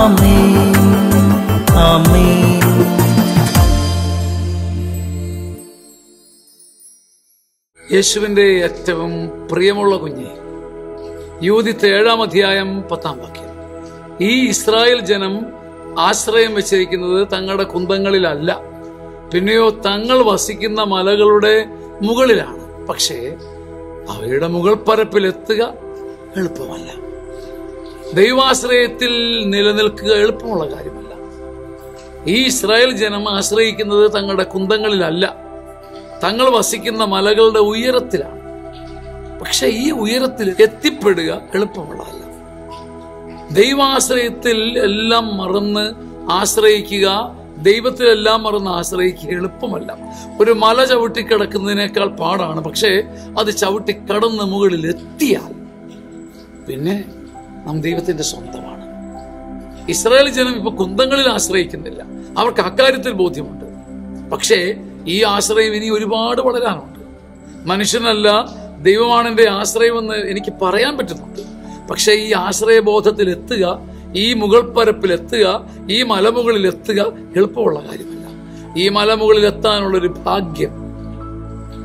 ആമേൻ ആമേൻ. യേശുവിന്റെ ഏറ്റവും പ്രിയമുള്ള കുഞ്ഞെ, യൂദിത്ത് 7-ാം അധ്യായം 10-ാം വാക്യം. ഈ ഇസ്രായേൽ ജനം ആശ്രയം വെച്ചിരിക്കുന്നത് തങ്ങളുടെ കുന്തങ്ങളിലല്ല, പിന്നെയോ തങ്ങൾ വസിക്കുന്ന മലകളുടെ മുകളിലാണ്. പക്ഷേ അവയുടെ മുകൾ പരപ്പിലെത്തുക എളുപ്പമല്ല. ദൈവാശ്രയത്തിൽ നിലനിൽക്കുക എളുപ്പമുള്ള കാര്യമല്ല. ഈ ഇസ്രായേൽ ജനം ആശ്രയിക്കുന്നത് തങ്ങളുടെ കുന്തങ്ങളിലല്ല, തങ്ങൾ വസിക്കുന്ന മലകളുടെ ഉയരത്തിലാണ്. പക്ഷെ ഈ ഉയരത്തിൽ എത്തിപ്പെടുക എളുപ്പമുള്ളതല്ല. ദൈവാശ്രയത്തിൽ എല്ലാം മറന്ന് ആശ്രയിക്കുക, ദൈവത്തിലെല്ലാം മറന്ന് ആശ്രയിക്കുക എളുപ്പമല്ല. ഒരു മല ചവിട്ടിക്കിടക്കുന്നതിനേക്കാൾ പാടാണ്. പക്ഷേ അത് ചവിട്ടിക്കടന്ന് മുകളിൽ എത്തിയാൽ പിന്നെ നാം ദൈവത്തിന്റെ സ്വന്തമാണ്. ഇസ്രായേൽ ജനം ഇപ്പൊ കുന്തങ്ങളിൽ ആശ്രയിക്കുന്നില്ല, അവർക്ക് അക്കാര്യത്തിൽ ബോധ്യമുണ്ട്. പക്ഷേ ഈ ആശ്രയം ഇനി ഒരുപാട് വളരാനുണ്ട്. മനുഷ്യനല്ല, ദൈവമാണ് എന്റെ ആശ്രയമെന്ന് എനിക്ക് പറയാൻ പറ്റുന്നുണ്ട്. പക്ഷെ ഈ ആശ്രയബോധത്തിൽ എത്തുക, ഈ മുകൾ പരപ്പിൽ എത്തുക, ഈ മലമുകളിൽ എത്തുക എളുപ്പമുള്ള കാര്യമല്ല. ഈ മലമുകളിൽ എത്താനുള്ളൊരു ഭാഗ്യം,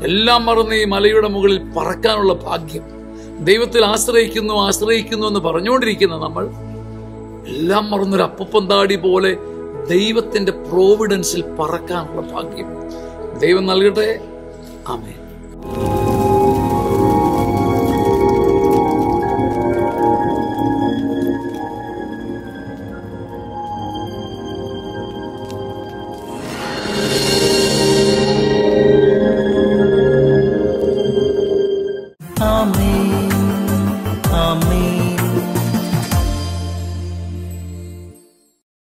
എല്ലാം മറന്ന് ഈ മലയുടെ മുകളിൽ പറക്കാനുള്ള ഭാഗ്യം, ദൈവത്തിൽ ആശ്രയിക്കുന്നു എന്ന് പറഞ്ഞുകൊണ്ടിരിക്കുന്ന നമ്മൾ എല്ലാം മറന്നൊരു അപ്പപ്പന്താടി പോലെ ദൈവത്തിന്റെ പ്രോവിഡൻസിൽ പറക്കാനുള്ള ഭാഗ്യം ദൈവം നൽകട്ടെ. ആമേൻ. ആമേൻ ആമേൻ.